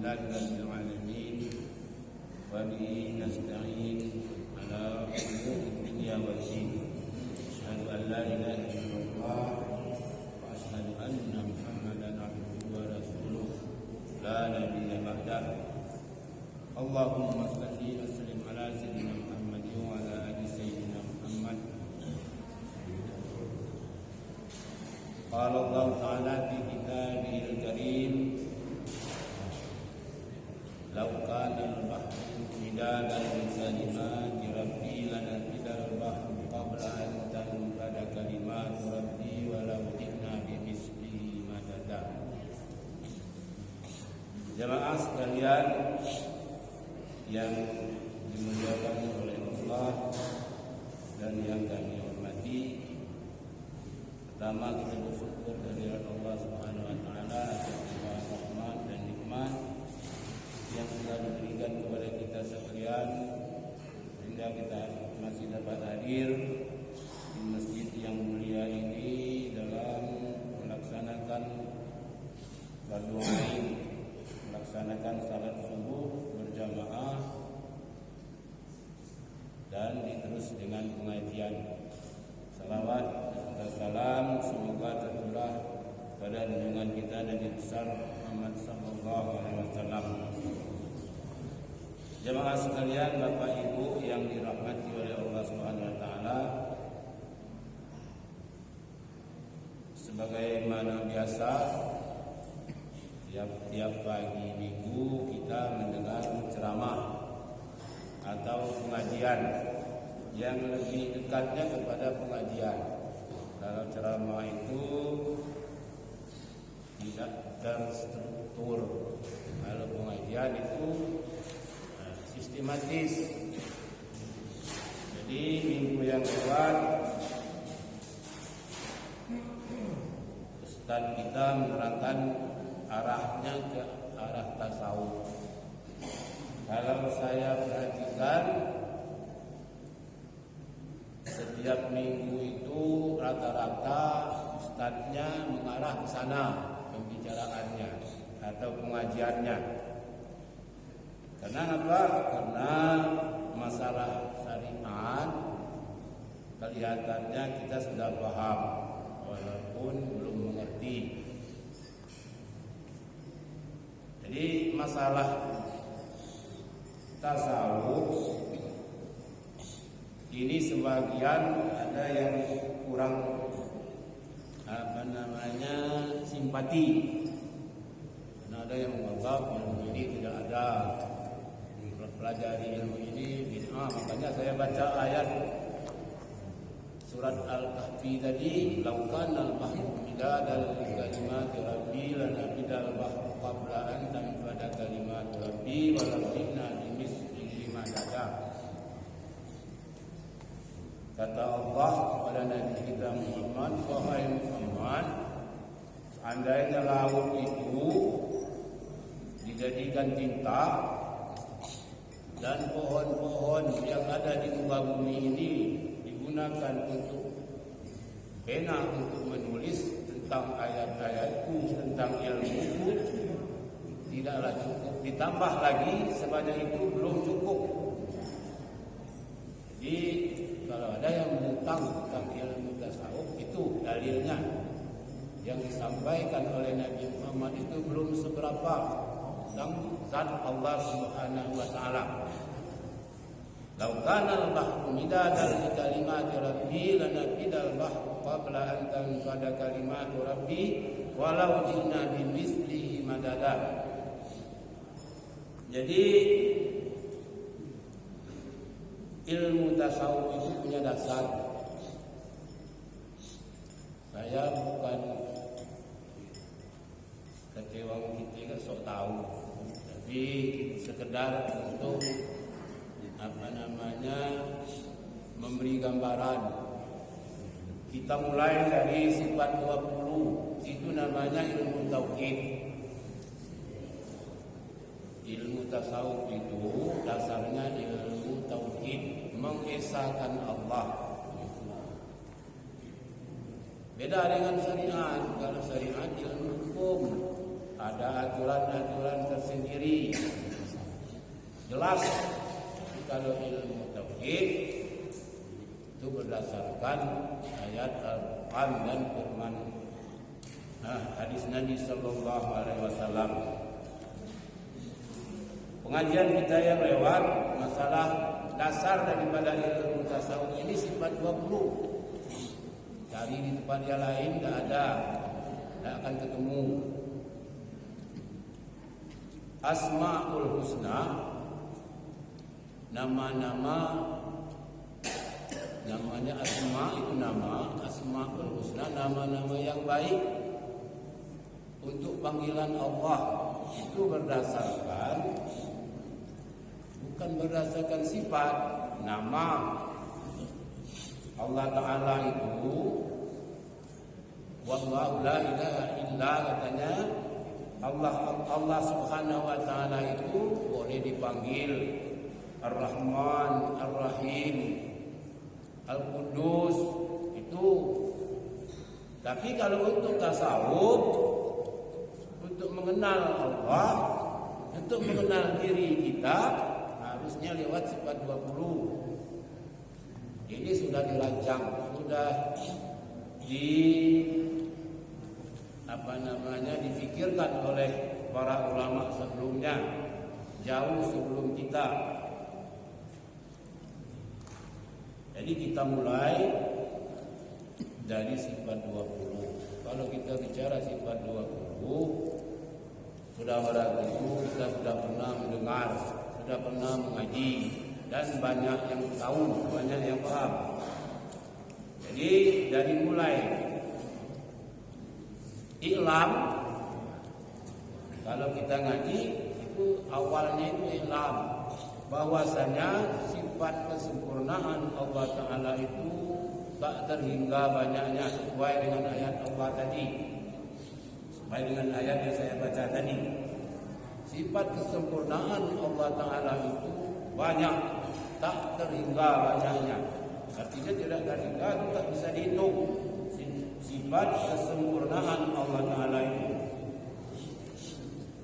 Alhamdulillahirabbil alamin wa bihi nasta'in ala umuri dunya waddin. Asyhadu an la ilaha illallah wa asyhadu anna Muhammadan abduhu wa rasuluh la nabiyya ba'dah. Allahumma shalli wa sallim ala sayyidina Muhammad wa ala ali sayyidina Muhammad. Qala Allah ta'ala fi kitabihil karim, law kana al-bahru midadan li kalimati rabbi lanafida al-bahru qabla an tanfada kalimatu rabbi walau ji'na bimithlihi madada. Jamaah sekalian yang dimuliakan oleh Allah dan yang kami hormati, pertama kita bersyukur dari Allah Subhanahu wa taala atas segala rahmat dan nikmat yang telah diberikan kepada kita sekalian sehingga kita masih dapat hadir di masjid yang mulia ini dalam melaksanakan fardu ain, melaksanakan salat subuh berjamaah dan diterus dengan pengajian. Salawat dan salam semoga tercurah pada junjungan kita Nabi besar Muhammad sallallahu alaihi wasallam. Jemaah sekalian, Bapak Ibu yang dirahmati oleh Allah Subhanahu wa taala, sebagaimana biasa tiap pagi minggu kita mendengar ceramah atau pengajian yang lebih dekatnya kepada pengajian. Kalau ceramah itu tidak terstruktur, kalau pengajian itu sistematis. Jadi minggu yang lewat Ustaz kita menerangkan arahnya ke arah tasawuf. Kalau saya perhatikan setiap minggu itu rata-rata ustadznya mengarah ke sana pembicaraannya atau pengajiannya. Karena apa? Karena masalah syariat kelihatannya kita sudah paham walaupun belum mengerti. Jadi masalah tasawuf ini sebagian ada yang kurang simpati. Nah, ada yang menganggap ilmu ini tidak ada, pelajari ilmu ini bid'ah. Makanya saya baca ayat surat Al-Kahfi tadi, law kana al-bahru midadan li kalimati rabbi lanafida al-bahru qabla an tanfada kalimatu rabbi walau ji'na bimithlihi madada. Kata Allah kepada Nabi kita Muhammad, wahai Muhammad, seandainya laut itu dijadikan tinta dan pohon-pohon yang ada di muka bumi ini digunakan untuk pena untuk menulis tentang ayat-ayatku, tentang ilmuku, tidaklah cukup, ditambah lagi sebanyak itu belum cukup. Jadi kalau ada yang menentang tentang ilmu tasawuf, itu dalilnya yang disampaikan oleh Nabi Muhammad itu belum seberapa tentang zat Allah Subhanahu wa taala. Law kana al-bahru midadan li kalimati rabbi lanafida al-bahru qabla an tanfada kalimatu rabbi walau ji'na bimithlihi madada. Jadi ilmu tasawuf itu punya dasar. Saya bukan kecewang kita sok tahu, tapi sekedar untuk memberi gambaran. Kita mulai dari sifat 20, itu namanya ilmu tauhid. Ilmu tasawuf itu dasarnya ilmu tauhid, mengesahkan Allah. Beda dengan syariat. Kalau syariat ilmu hukum, ada aturan-aturan tersendiri. Jelas kalau ilmu tauhid itu berdasarkan ayat Al-Quran dan firman hadis Nabi sallallahu alaihi wasallam. Pengajian kita yang lewat masalah dasar daripada ilmu tasawuf ini sifat 20. Cari di tempat yang lain tidak ada, tidak akan ketemu. Asmaul Husna, nama-nama, namanya asma itu nama, Asmaul Husna, nama-nama yang baik untuk panggilan Allah itu berdasarkan, bukan berdasarkan sifat. Nama Allah Ta'ala itu wallahu la ilaha illa, katanya Allah Subhanahu wa Ta'ala itu boleh dipanggil Ar-Rahman, Ar-Rahim, Al-Qudus itu. Tapi kalau untuk tasawuf, untuk mengenal Allah, untuk mengenal diri kita, harusnya lewat sifat 20. Ini sudah dirancang, sudah difikirkan oleh para ulama sebelumnya, jauh sebelum kita. Jadi kita mulai dari sifat 20. Kalau kita bicara sifat 20, sudah berarti kita sudah pernah mendengar, sudah pernah mengaji, dan banyak yang tahu, banyak yang paham. Jadi dari mulai I'lam, kalau kita ngaji itu awalnya itu i'lam, bahwasanya sifat kesempurnaan Allah Ta'ala itu tak terhingga banyaknya, sesuai dengan ayat Allah tadi, sesuai dengan ayat yang saya baca tadi. Sifat kesempurnaan Allah Ta'ala itu banyak, tak terhingga banyaknya. Artinya tidak terhingga, itu tak bisa dihitung sifat kesempurnaan Allah Ta'ala itu.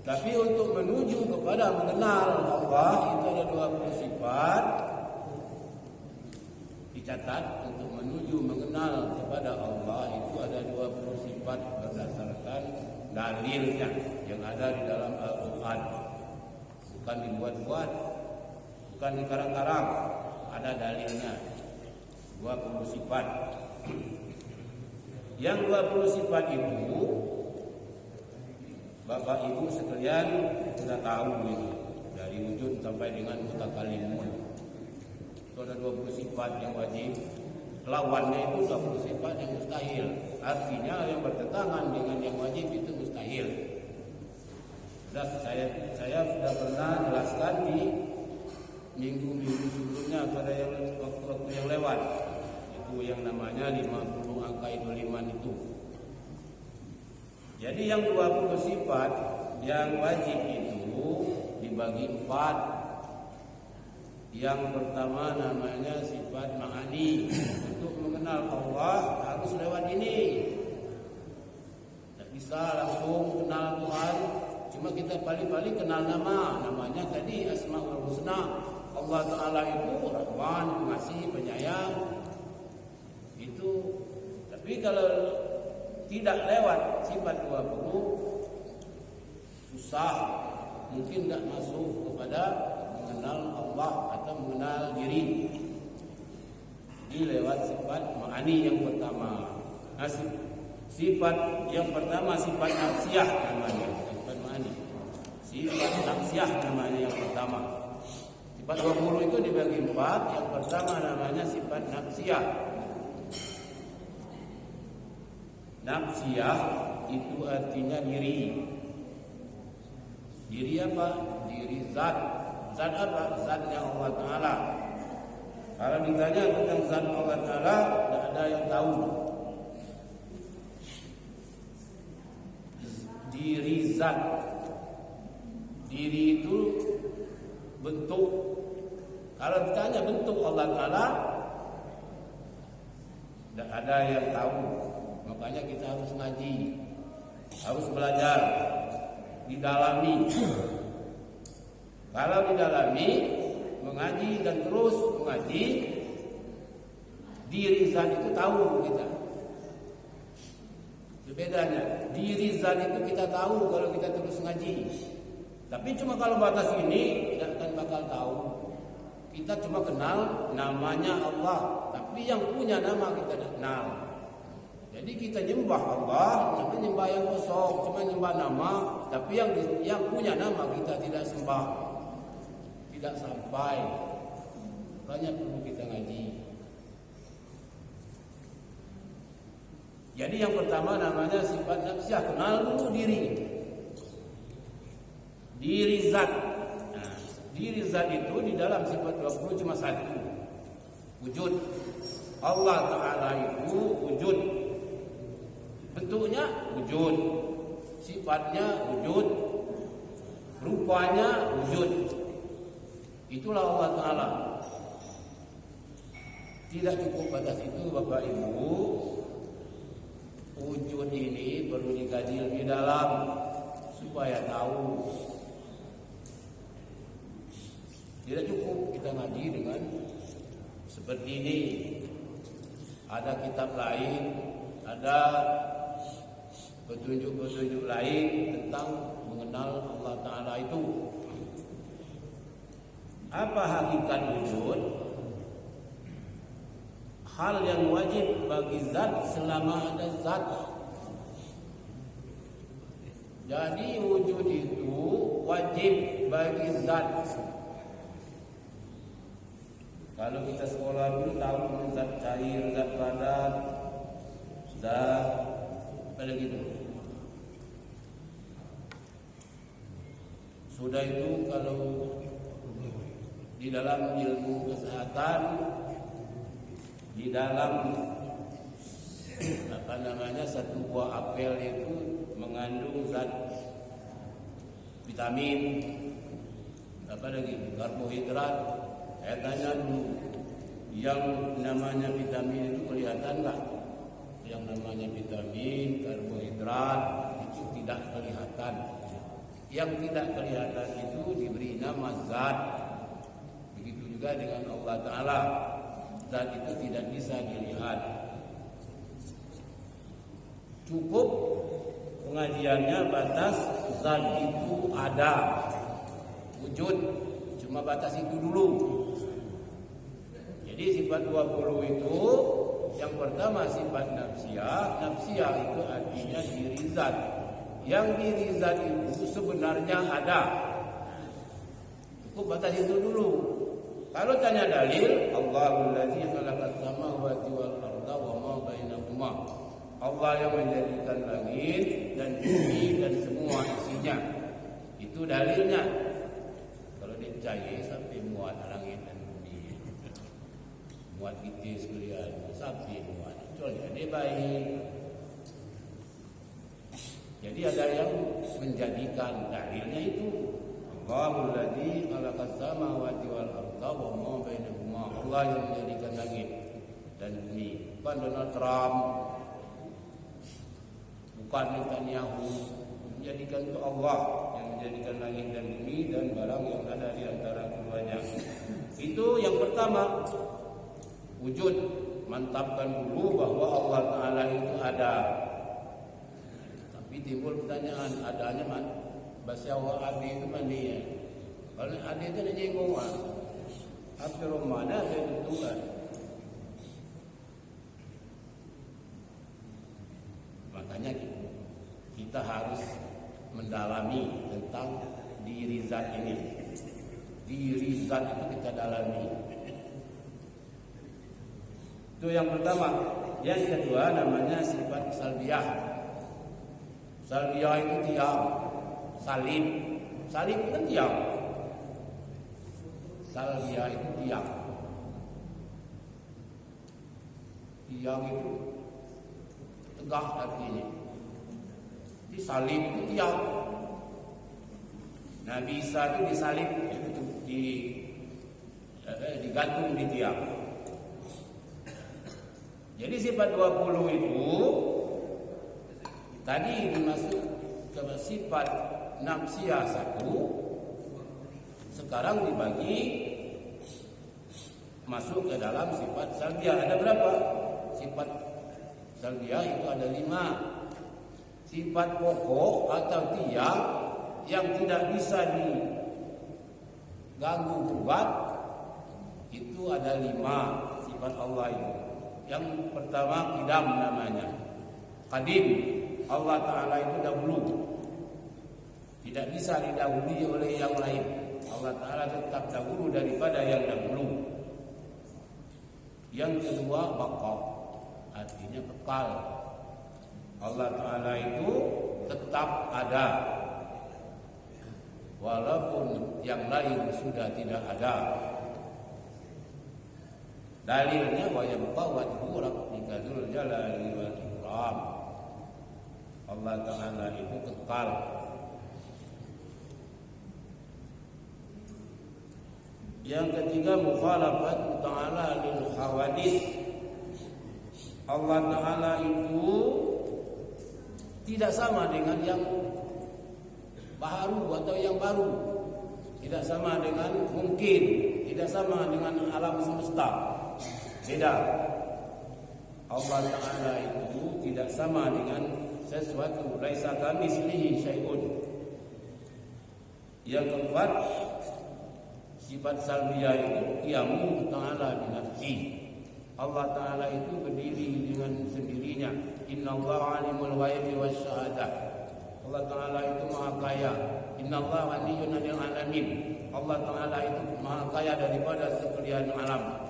Tapi untuk menuju kepada mengenal Allah itu ada 20 sifat. Dicatat, untuk menuju mengenal kepada Allah itu ada 20 sifat berdasarkan dalilnya yang ada di dalam Al-Quran. Bukan dibuat-buat, bukan dikarang-karang, ada dalilnya. 20 sifat. Yang 20 sifat itu Bapak Ibu sekalian sudah tahu ini, dari wujud sampai dengan mutakallimun. Itu ada 20 sifat yang wajib. Lawannya itu 20 sifat yang mustahil. Artinya yang bertentangan dengan yang wajib itu mustahil. Saya sudah pernah jelaskan di minggu-minggu sebelumnya pada waktu yang lewat. Itu yang namanya 50 angka iman itu. Jadi yang 20 sifat yang wajib itu dibagi 4. Yang pertama namanya sifat ma'ani. Untuk mengenal Allah harus lewat ini. Tidak bisa langsung kenal Tuhan, cuma kita paling-paling kenal nama. Namanya tadi Asmaul Husna. Allah Ta'ala itu Rahman, pengasih, penyayang. Itu. Tapi kalau tidak lewat sifat 20, susah, mungkin tidak masuk kepada mengenal Allah atau mengenal diri. Ini lewat sifat ma'ani yang pertama. Sifat yang pertama sifat nafsiyah namanya, sifat ma'ani. Sifat nafsiyah namanya yang pertama. Sifat 20 itu dibagi 4. Yang pertama namanya sifat nafsiyah. Nafsiyah itu artinya diri. Diri apa? Diri zat. Zat apa? Zatnya Allah Ta'ala. Kalau ditanya tentang zat Allah Ta'ala, tidak ada yang tahu. Diri zat. Diri itu bentuk. Kalau ditanya bentuk Allah Ta'ala, tidak ada yang tahu. Makanya kita harus ngaji, harus belajar. didalami. Kalau didalami, mengaji dan terus mengaji, diri zat itu tahu kita. Bedanya, diri zat itu kita tahu kalau kita terus ngaji. Tapi cuma kalau batas ini tidak akan bakal tahu. Kita cuma kenal namanya Allah, tapi yang punya nama kita tidak kenal. Jadi kita nyembah Allah, tapi nyembah yang kosong, cuma nyembah nama, tapi yang punya nama kita tidak sembah, tidak sampai. Makanya perlu kita ngaji. Jadi yang pertama namanya sifat nafsiyah, kenal dulu diri. Diri zat. Nah, diri zat itu di dalam sifat 20 cuma satu. Wujud. Allah Ta'ala itu wujud. Bentuknya wujud. Sifatnya wujud. Rupanya wujud. Itulah Allah Ta'ala. Tidak cukup batas itu Bapak Ibu. Wujud ini perlu dikaji lebih dalam supaya tahu. Tidak cukup kita ngaji dengan seperti ini. Ada kitab lain, ada petunjuk-petunjuk lain tentang mengenal Allah Ta'ala itu. Apa hakikat wujud? Hal yang wajib bagi zat selama ada zat. Jadi wujud itu wajib bagi zat. Kalau kita sekolah dulu tahu zat cair, zat padat, zat apa lagi itu. Sudah itu kalau di dalam ilmu kesehatan, di dalam apa namanya satu buah apel itu mengandung zat vitamin, apa lagi, karbohidrat. Saya tanya dulu, yang namanya vitamin itu kelihatan nggak? Yang namanya vitamin, karbohidrat itu tidak kelihatan. Yang tidak kelihatan itu diberi nama zat. Begitu juga dengan Allah Ta'ala. Zat itu tidak bisa dilihat. Cukup pengajiannya batas zat itu ada, wujud, cuma batas itu dulu. Jadi sifat 20 itu yang pertama sifat nafsiyah. Nafsiyah itu artinya diri zat. Yang diri zat itu sebenarnya ada. Cukup batas itu dulu. Kalau tanya dalil, Allahul ladzi khalaqas samawati wal arda wa ma bainahuma. Allah yang menjadikan langit dan bumi dan semua isinya. Itu dalilnya. Kalau dicari sampai muat langit dan bumi, muat kita sekalian, sampai muat. Jadi baik. Jadi ada yang menjadikan dalilnya itu. Allahul ladzi khalaqas samawati wal arda wa ma bainahuma. Allah yang menjadikan langit dan bumi. Bukan Donald Trump, bukan Netanyahu. Menjadikan itu Allah yang menjadikan langit dan bumi dan barang yang ada di antara keduanya. Itu yang pertama, wujud. Mantapkan dulu bahwa Allah Ta'ala itu ada. Tapi timbul pertanyaan, adanya mana? Bahasa Adi itu mana ya? Kalau Adi itu ada jenggongan. Apa rumahnya ada tentukan. Makanya kita harus mendalami tentang diri zat ini. Diri zat itu kita dalami. Itu yang pertama. Yang kedua namanya sifat salbiyah. Salbiyah itu diam. Salim. Salim itu kan diam. Salbiyah itu diam. Diam itu tegak artinya. Di salim itu diam. Nabi Isa itu disalib, itu digantung di tiang. Jadi sifat 20 itu tadi dimasuk ke sifat nafsiyah satu, sekarang dibagi masuk ke dalam sifat salbiyah. Ada berapa? Sifat salbiyah itu ada 5. Sifat pokok atau tiang yang tidak bisa diganggu gugat itu ada 5 sifat Allah itu. Yang pertama qidam namanya. Qadim, Allah Ta'ala itu dahulu, tidak bisa didahului oleh yang lain. Allah Ta'ala tetap dahulu daripada yang dahulu. Yang kedua baqa, artinya kekal. Allah Ta'ala itu tetap ada walaupun yang lain sudah tidak ada. Dalilnya wa yabqa wajhu rabbika dzul jalali wal ikram. Allah Ta'ala itu kekal. Yang ketiga mukhalafat ta'ala lil hawadits. Allah Ta'ala itu tidak sama dengan yang baru atau yang baru. Tidak sama dengan mungkin, tidak sama dengan alam semesta. Beda. Allah Ta'ala itu tidak sama dengan sesuatu. Laisa kamitslihi syai'un. Yang keempat, sifat salbiyah itu qiyamu ta'ala bi nafsi. Allah Ta'ala itu berdiri dengan sendirinya. Innallaha alimul ghaibi wasyahadah. Allah Ta'ala itu maha kaya. Innallaha ghaniyyun 'anil 'alamin. Allah Ta'ala itu maha kaya daripada sekalian alam.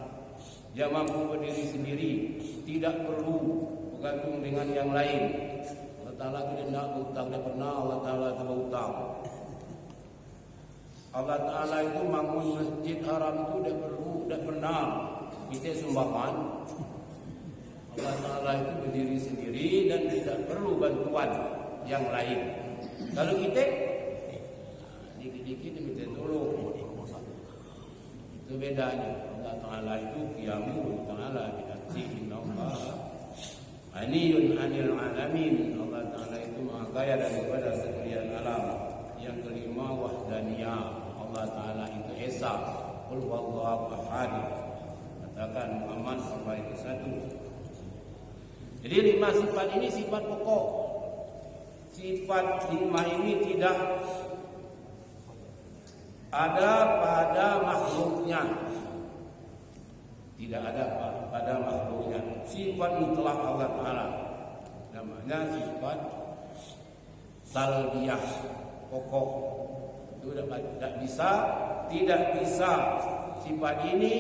Dia mampu berdiri sendiri, tidak perlu bergantung dengan yang lain. Allah Ta'ala tidak berhutang, tidak pernah Allah Ta'ala berhutang. Allah Ta'ala itu bangun masjid haram itu tidak perlu, tidak pernah kita sumbangan. Allah Ta'ala itu berdiri sendiri dan tidak perlu bantuan yang lain. Kalau kita dikit-dikit minta tolong, itu bedanya. Allah Ta'ala itu qiyamu ta'ala bi innallaha ghaniyun 'anil 'alamin. Allah Ta'ala itu maha kaya daripada sekalian alam. Yang kelima wahdaniyah. Allah Ta'ala itu esa. Qul huwallahu ahad. Katakan Muhammad Allah itu satu. Jadi 5 sifat ini sifat pokok. Sifat 5 ini tidak ada pada makhluknya. Tidak ada pada makhluknya. Sifat mutlak Allah Ta'ala namanya sifat salbiyah, pokok. Itu tidak bisa sifat ini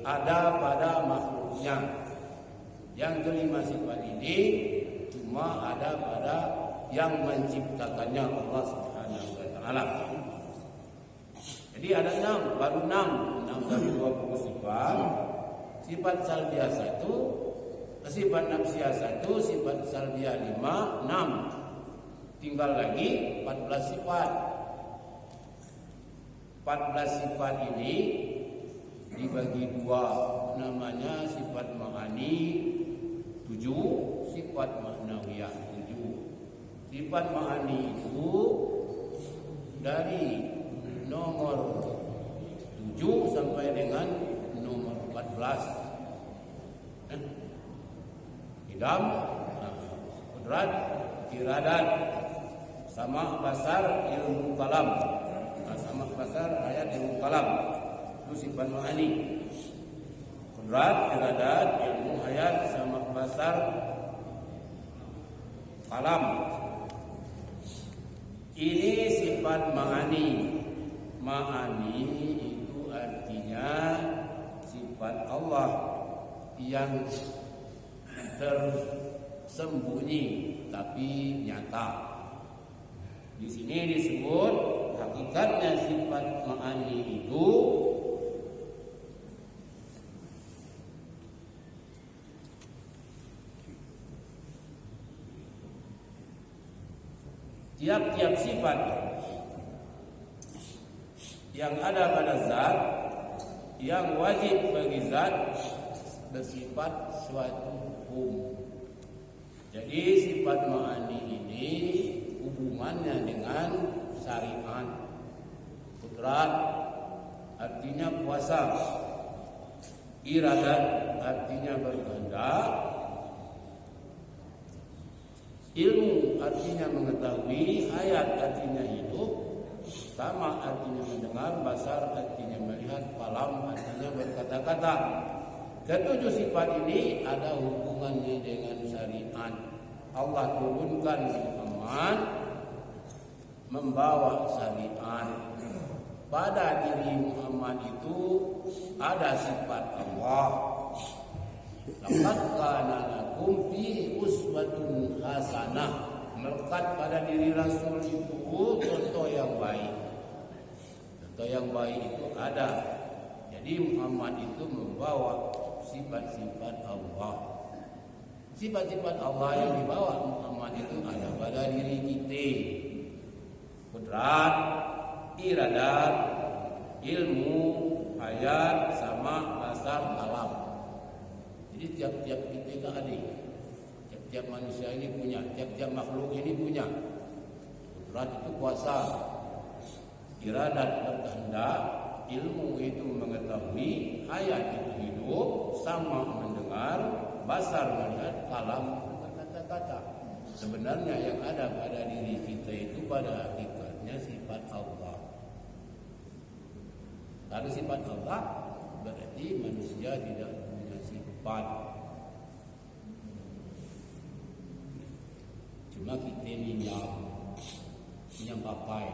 ada pada makhluknya. Yang kelima, sifat ini cuma ada pada yang menciptakannya, Allah Subhanahu wa Ta'ala. Jadi ada 6, baru 6 dari 20 sifat. Sifat salbiyah 1, sifat nafsiyah 1, sifat salbiyah 5, 6. Tinggal lagi 14 sifat. 14 sifat ini dibagi 2, namanya sifat ma'ani 7, sifat ma'nawiyah 7. Sifat ma'ani itu dari nomor 7 sampai dengan nomor 14. Idam, kudrat, iradat, sama basar, ilmu kalam. Sama basar, ayat ilmu kalam. Itu sifat ma'ani. Kudrat, iradat, ilmu ayat, sama basar, kalam. Ini sifat ma'ani. Ma'ani itu artinya sifat Allah yang tersembunyi tapi nyata. Di sini disebut hakikatnya sifat ma'ani itu tiap-tiap sifat yang ada pada zat yang wajib bagi zat bersifat suatu hukum. Jadi sifat ma'ani ini hubungannya dengan iradat artinya berkehendak, ilmu artinya mengetahui, hayat artinya hidup, sama artinya mendengar, basar artinya melihat, kalam artinya berkata-kata. Ketujuh sifat ini ada hubungannya dengan syariat. Allah turunkan Muhammad membawa syariat. Pada diri Muhammad itu ada sifat Allah. Laqad kana lakum fi uswatun hasanah. Melekat pada diri Rasul itu contoh yang baik. Contoh yang baik itu ada. Jadi Muhammad itu membawa sifat-sifat Allah. Sifat-sifat Allah yang dibawa Muhammad itu ada pada diri kita. Kudrat, iradat, ilmu, hayat, sama, basar, kalam. Jadi tiap-tiap kita itu ada. Tiap-tiap manusia ini punya, tiap-tiap makhluk ini punya. Kudrat itu kuasa, iradat berkehendak, ilmu itu mengetahui, hayat itu hidup, sama mendengar, basar melihat, kalam berkata-kata. Sebenarnya yang ada pada diri kita itu pada hakikatnya sifat Allah. Kalau sifat Allah berarti manusia tidak punya sifat. Cuma kita minyak pakai.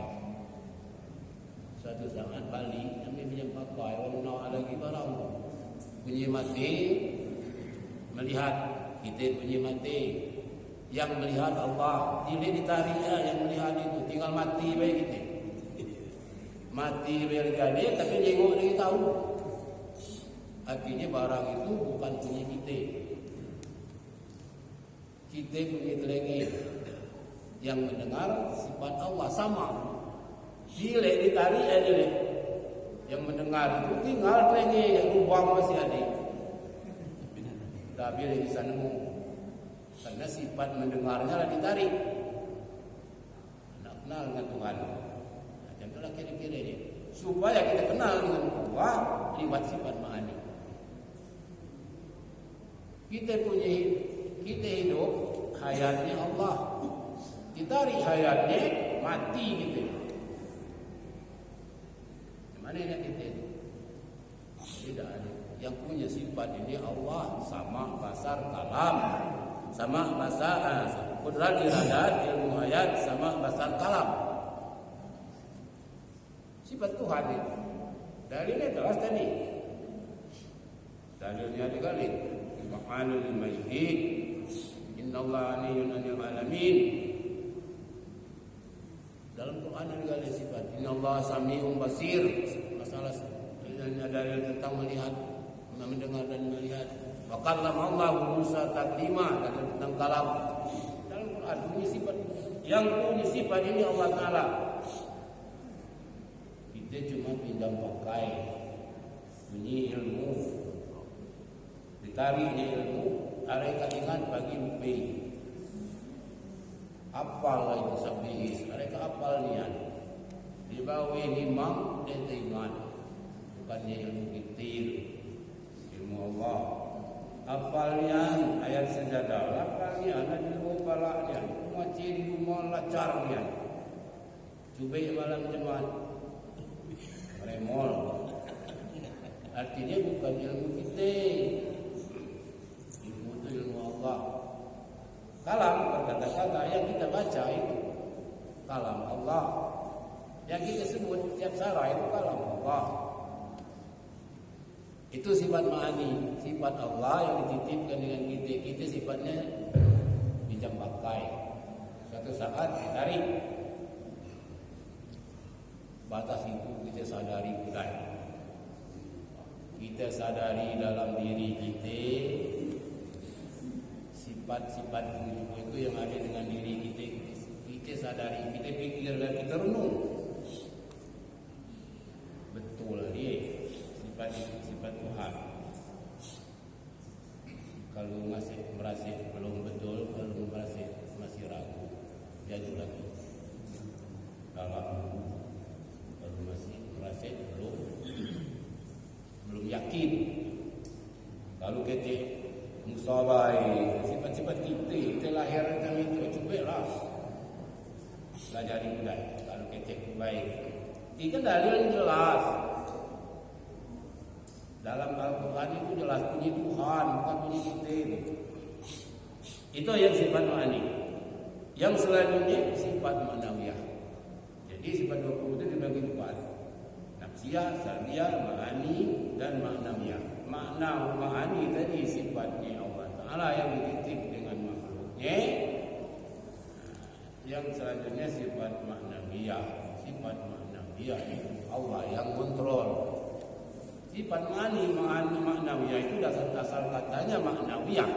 Suatu saat balik kami minyak pakai, orang nak lagi barang bunyi mati melihat, kita bunyi mati yang melihat Allah, tidak ditarik yang melihat itu, tinggal mati baik kita. Mati bergade tapi jengok dia tahu. Artinya barang itu bukan punya kita. Kita punya telinga yang mendengar sifat Allah sama. Bila ditarik dia. Yang mendengar itu tinggal telinga yang lubang masih ada. Tapi dia bisa nemu. Karena sifat mendengarnya lah ditarik. Nak kenal dengan Tuhan. Macam itulah kira-kira ini. Supaya kita kenal dengan Allah lewat sifat ma'ani. Kita hidup hayatnya Allah. Ditarik hayatnya mati gitu. Mana yang kita itu? Tidak ada. Yang punya sifat ini Allah, sama, basar, kalam, sama, basar, kudrat, iradat, ilmu hayat, sama, basar, kalam. Sifat Tuhan itu. Dalilnya jelas tadi. Dalilnya dikali. Subhanul mayyit. Innallaha aniyyun 'anil 'alamin. Dalam Quran ada sifat Innallaha sami'un basir. Masalah dalil tentang melihat, mendengar dan melihat. Wa kallama Allah Musa taklima, dalil tentang kalam. Dalam Quran punya sifat, yang punya sifat ini Allah Taala. Kita cuma pinjam pakai, bunyi ilmu, ditariknya ilmu, mereka ingat bagi mimpi. Apal itu sabihis, mereka apal niat. Di bawah imam dan iman, bukannya ilmu kitir, ilmu Allah. Apalnya ayat sejadah, apalnya ada ilmu palanya, macam rumah lacarnya. Cubai malam Jumat, remol. Artinya bukan ilmu kitir, ilmu itu ilmu Allah. Kalam berkata-kata yang kita baca itu kalam Allah. Yang kita sebut tiap sarah itu kalam Allah. Itu sifat ma'ani, sifat Allah yang dititipkan dengan kita. Kita sifatnya pinjam pakai. Suatu saat ditarik. Batas itu kita sadari bukan. Kita sadari dalam diri kita sifat-sifat itu yang ada dengan diri kita. Kita sadari, kita pikir dan kita renung. Betul dia sifat Tuhan. Kalau masih merasa belum betul, kalau merasa masih ragu, jadi lagi. Kalau masih merasa belum yakin, baik. Sifat-sifat kita lahir macam itu, cubalah belajar di budaya. Kalau kita baik, tiga dalil jelas dalam Al-Quran itu jelas puji Tuhan, bukan puji kita. Itu yang sifat ma'ani. Yang selanjutnya sifat ma'nawiyah. Jadi sifat 20 itu dibagi 4. Nafsiyah, salbiyah, ma'ani dan ma'nawiyah. Makna ma'ani tadi sifatnya Allah Ta'ala yang dititip dengan makhluknya. Yang selanjutnya sifat ma'nawiyah. Sifat ma'nawiyah itu Allah yang kontrol. Sifat ma'nawiyah itu dasar katanya ma'nawiyah.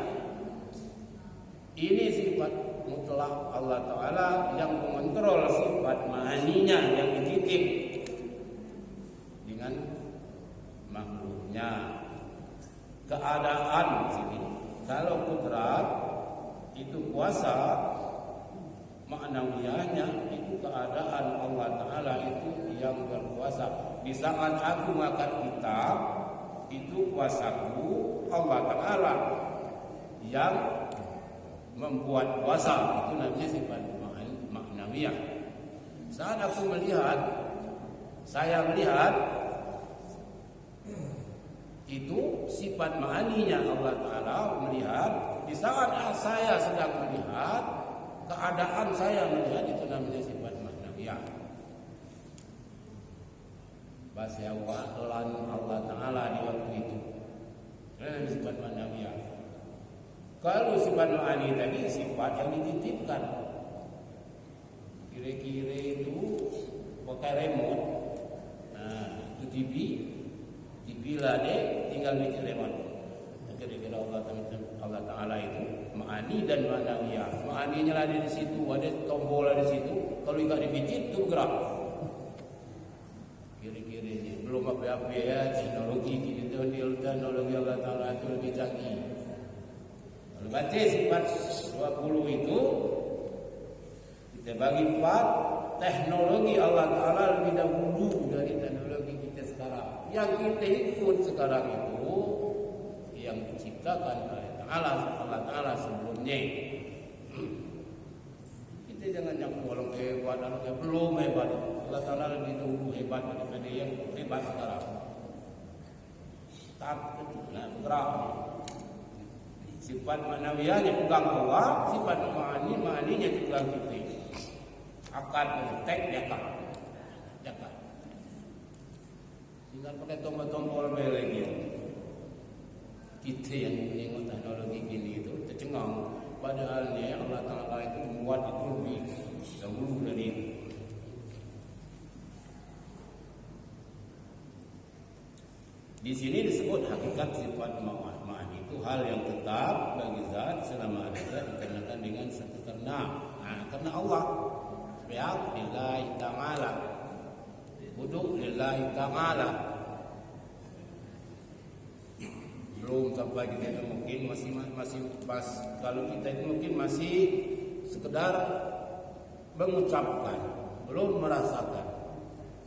Ini sifat mutlak Allah Ta'ala yang mengontrol sifat ma'aninya yang dititip dengan makhluknya. Keadaan sini, kalau kudrat itu kuasa, ma'nawiyahnya itu keadaan Allah Ta'ala itu yang berkuasa. Di saat aku makan kitab, itu kuasaku Allah Ta'ala yang membuat kuasa. Itu namanya sifat ma'nawiyah. Saat aku melihat, saya melihat, itu sifat ma'aninya Allah Ta'ala melihat. Di saat saya sedang melihat, keadaan saya melihat, itu namanya sifat ma'nawiyah. Bahasa wa'lan Allah Ta'ala di waktu itu. Ini sifat ma'nawiyah. Kalau sifat ma'ani tadi sifat yang dititipkan. Kira-kira itu pakai remote. Nah, itu TV lah deh, tinggal bikin remote. Kira-kira Allah Ta'ala itu ma'ani dan ma'nawiyah. Ma'aninya ada di situ, ada tombol ada di situ. Kalau enggak dipijit itu bergerak. Kira-kiranya belum apa-apa ya, teknologi teknologi Allah Ta'ala itu lebih canggih. Kalau baca sifat 20 itu kita bagi 4. Teknologi Allah Ta'ala lebih dahulu dari teknologi kita sekarang. Yang kita ikut sekarang itu yang diciptakan oleh Allah Ta'ala sebelumnya. Kita jangan nyambung orang hebat, belum hebat. Allah Ta'ala lebih dahulu hebat daripada yang hebat sekarang. Tak bergerak. Sifat ma'nawiyahnya pegang Allah, sifat ma'aninya pegang kita. Akad mengetek jakat. Tinggal pakai tombol-tombol lagi. Kita yang menengok teknologi gini itu tercengang. Padahalnya Allah Ta'ala itu membuat itu lebih dahulu dari itu. Di sini disebut hakikat sifat ma'ani itu hal yang tetap bagi zat selama ada zat dikarenakan dengan satu karena Allah. Biak lillahi ta'ala, buduk lillahi ta'ala. Belum sampai kita mungkin masih pas. Kalau kita itu mungkin masih sekedar mengucapkan, belum merasakan.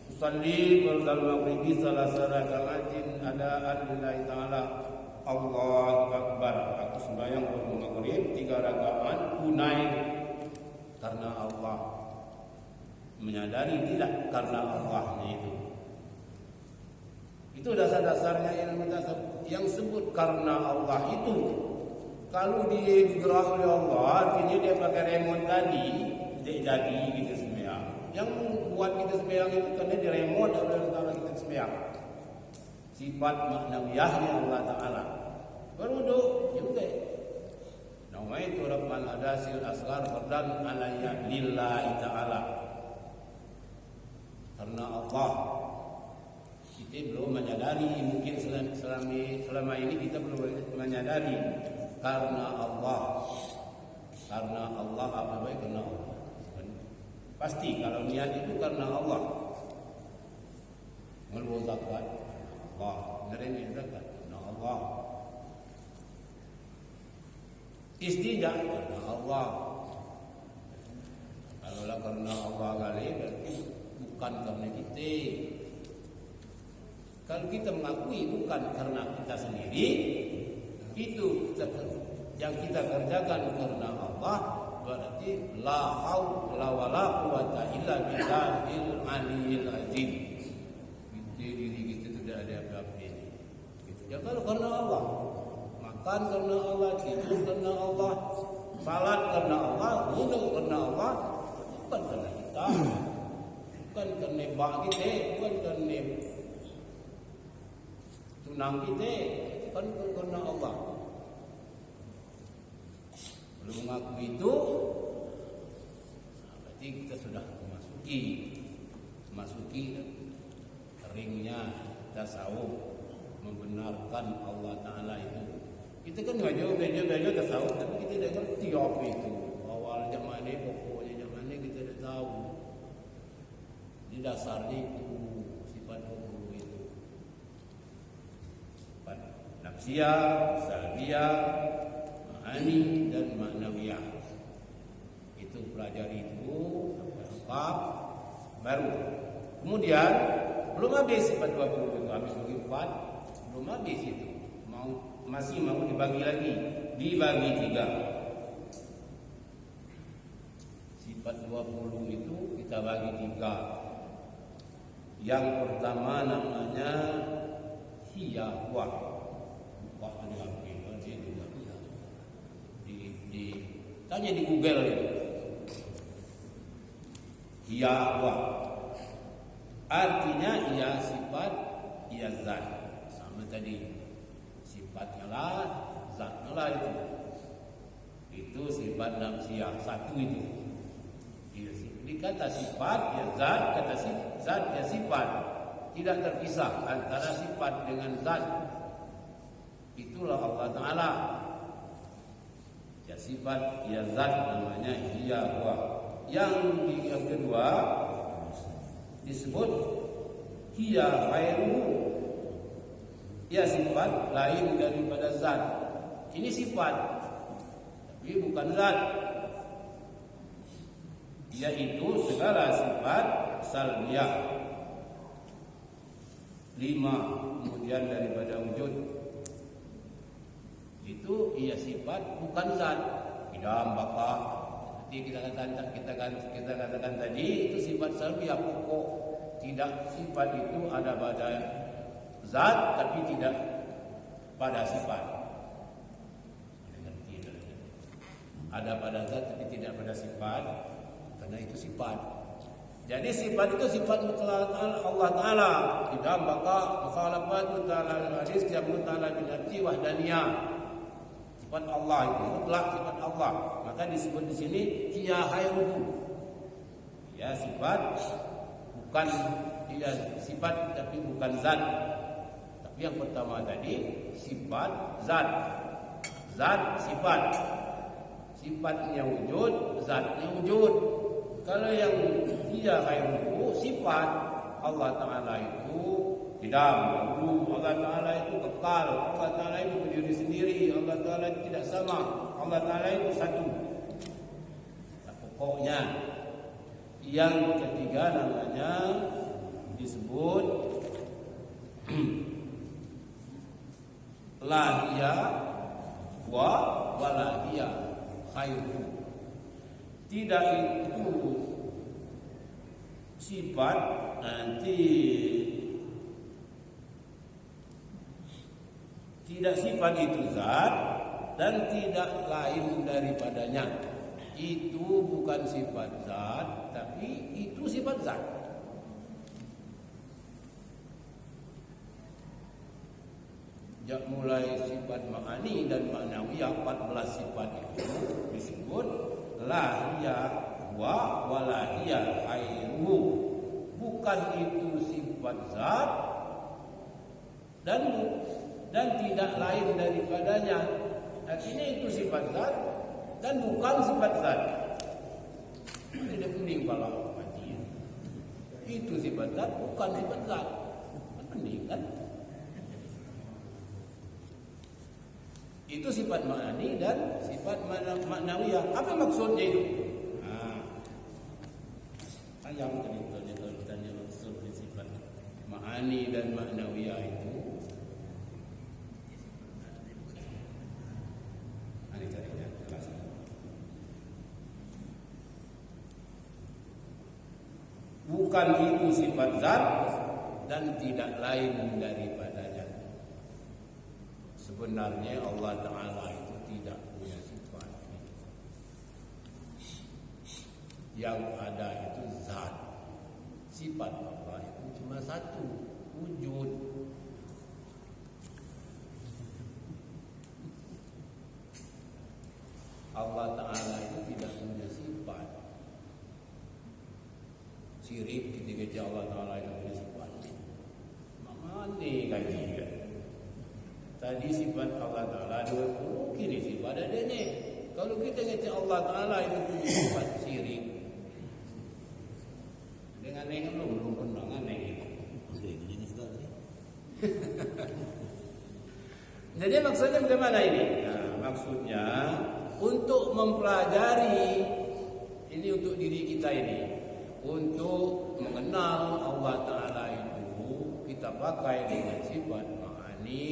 Usalli dalam maghribi salasa rakaatin adaan lillahi ta'ala. Allahu Akbar. Aku sembahyang waktu maghrib 3 rakaat tunai karena Allah. Menyadari tidak karena Allahnya itu. Itu dasar-dasarnya ilmu tasawuf. Yang sebut karena Allah itu, kalau dia digerak oleh Allah, artinya dia pakai remote tadi, dia jadi kita sembahyang. Yang membuat kita sembahyang itu karena di remote oleh Allah Ta'ala kita sembahyang. Sifat ma'nawiyahnya Allah Ta'ala. Berwudu juga. Nawaitu rabbal hadasil asghar fardan alayya lillahi ta'ala. Karena Allah. Kita belum menyadari, mungkin selama ini kita belum menyadari karena Allah. Karena Allah apa baik karena Allah. Pasti kalau niat itu karena Allah. Ngeluar zakat Allah, nerima zakat karena Allah. Istinja karena Allah. Kalau karena Allah kali berarti bukan karena kita. Kalau kita mengakui bukan karena kita sendiri, itu yang kita kerjakan karena Allah, berarti la haula wala quwata illa billahil aliyil azim. Diri kita tidak ada apa-apa ini. Ya kalau karena Allah, makan karena Allah, tidur karena Allah, salat karena Allah, wudhu karena Allah, bukan karena kita, bukan karena bak kita, bukan karena tunang kita, kan karena Allah. Kalau mengaku itu, berarti kita sudah memasuki ringnya tasawuf, membenarkan Allah Ta'ala itu. Kita kan belajar tasawuf, tapi kita tidak ngerti apa itu. Awalnya mana, pokoknya mana kita tidak tahu. Di dasarnya itu sifat 20 itu. Sifat nafsiyah, salbiyah, ma'ani dan ma'nawiyah. Itu pelajari itu lengkap baru. Kemudian belum habis sifat 20 itu, habis bagi 4, belum habis itu. Masih mau dibagi lagi, dibagi 3. Sifat 20 itu kita bagi 3. Yang pertama namanya hiyawah. Wah, ini apa ini? Tanya di Google itu. Hiyawah. Artinya ia sifat, ia zat. Sama tadi. Sifatnya lah, zatnya lah itu. Itu sifat nafsiyah. Satu itu. Dikata sifat, ya zat. Kata zat, ya sifat. Tidak terpisah antara sifat dengan zat. Itulah Allah Ta'ala. Ya sifat, ya zat, namanya hiya huwa. Yang kedua disebut hiya khairuhu. Ya sifat lain daripada zat. Ini sifat, tapi bukan zat. Yaitu segala sifat salbiyah. 5 kemudian daripada wujud. Itu ia sifat bukan zat. Idam baka. Nanti kita katakan tadi itu sifat salbiyah pokok. Tidak, sifat itu ada pada zat tapi tidak pada sifat. Ada pada zat tapi tidak pada sifat, karena itu sifat. Jadi sifat itu sifat mutlak Allah Ta'ala. Tidak maka mukhalafatu ta'ala al-hadis yang ta'ala binati wahdaniyah. Sifat Allah itu mutlak sifat Allah. Maka disebut di sini hiya khairuhu. Ya sifat bukan ya sifat tapi bukan zat. Yang pertama tadi sifat zat. Zat sifat. Sifatnya wujud, zatnya wujud. Kalau yang dia khairuhu sifat, Allah Ta'ala itu tidak dulu, Allah Ta'ala itu kekal, Allah Ta'ala itu berdiri sendiri, Allah Ta'ala itu tidak sama, Allah Ta'ala itu satu. Nah, pokoknya yang ketiga namanya disebut lahia wa walahia khairu. Tidak itu sifat nanti, tidak sifat itu zat dan tidak lain daripadanya. Itu bukan sifat zat tapi itu sifat zat. Mulai sifat ma'ani dan ma'nawiyah 14 sifat itu disebut lahiyah wa walahiyah khairu. Bukan itu sifat zat dan tidak lain daripadanya. Artinya itu sifat zat dan bukan sifat zat. Tidak pening kalau mati. Itu sifat zat bukan sifat zat. Pening kan? Itu sifat ma'ani dan sifat ma'nawiyah. Apa maksudnya itu? Yang tanya maksud sifat ma'ani dan ma'nawiyah itu. bukan itu sifat zat dan tidak lain daripadanya. Sebenarnya Allah Ta'ala itu tidak punya sifat. Yang ada itu zat. Sifat Allah itu cuma satu, wujud. Allah Ta'ala itu tidak punya sifat. Sirik ketika Allah Ta'ala itu punya sifat. Mana kaji kan? Tadi sifat Allah Ta'ala 20, kini sifat ada ni. Kalau kita kata Allah Ta'ala itu punya sifat sirik, dengan yang belum pernah dengan yang jadi maksudnya bagaimana ini? Nah, maksudnya untuk mempelajari ini untuk diri kita ini, untuk mengenal Allah Ta'ala itu kita pakai dengan sifat ma'ani.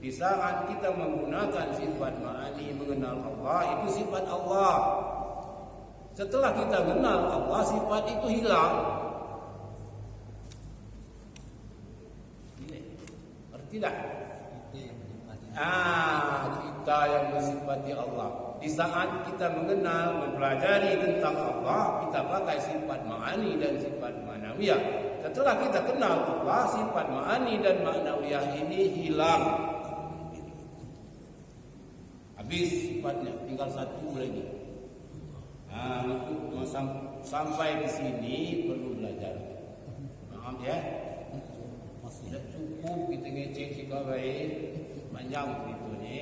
Di saat kita menggunakan sifat ma'ani mengenal Allah, itu sifat Allah. Setelah kita kenal Allah, sifat itu hilang. Ngerti tak? Kita yang mensifati Allah. Di saat kita mengenal, mempelajari tentang Allah, kita pakai sifat ma'ani dan sifat ma'nawiyah. Setelah kita kenal Allah, sifat ma'ani dan ma'nawiyah ini hilang. Habis sifatnya, tinggal satu lagi. Untuk sampai di sini perlu belajar. Paham ya? Tidak cukup kita ngecek si kawai panjang itu ni.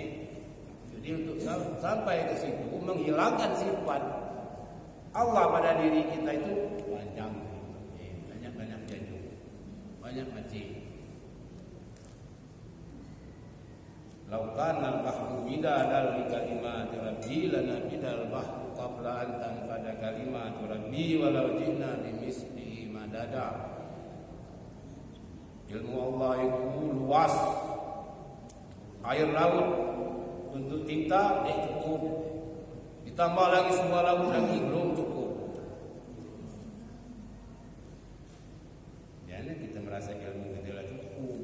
Jadi untuk sampai ke situ menghilangkan sifat Allah pada diri kita itu panjang. Banyak jadu, banyak macam. Laukan al-bahru midadal li kalimati rabbi lana bidal bahru qabla an tanfada kalimatu rabbi walau jinna bimislihi madada. Ilmu Allah itu luas. Air laut untuk tinta cukup. Ditambah lagi semua laut lagi belum cukup. Jadi kita merasa ilmu kita lah cukup.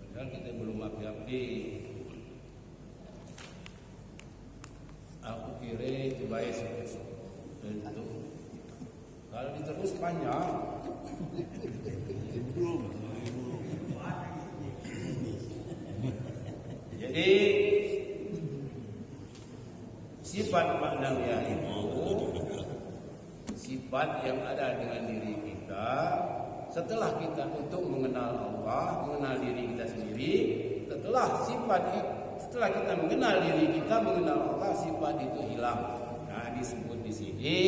Padahal kita belum api-api. Aku kira itu baik tentu. Kalau diterus panjang. Jadi sifat ma'nawiyah itu sifat yang ada dengan diri kita. Setelah kita untuk mengenal Allah, mengenal diri kita sendiri, setelah kita mengenal diri kita, mengenal Allah, sifat itu hilang. Nah, disebut di sini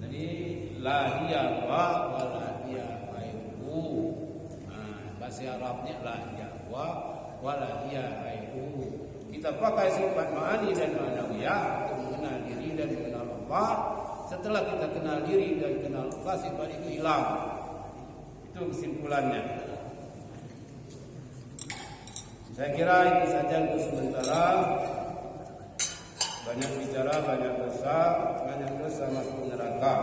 jadi la hiya wa la hiya ghairu. Bahasa Arabnya la hiya wa la hiya ghairu. Kita pakai sifat ma'ani dan ma'nawiyah untuk mengenal diri dan mengenal Allah. Setelah kita kenal diri dan kenal Allah, sifat itu hilang. Itu kesimpulannya. Saya kira itu saja untuk sementara. Banyak bicara, banyak dosa masuk neraka.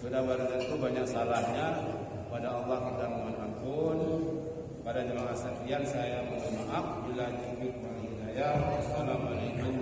Sudah barang tentu banyak salahnya. Pada Allah kita mohon ampun. Pada jemaah sekalian saya mohon maaf bila cukup hidayah. Assalamualaikum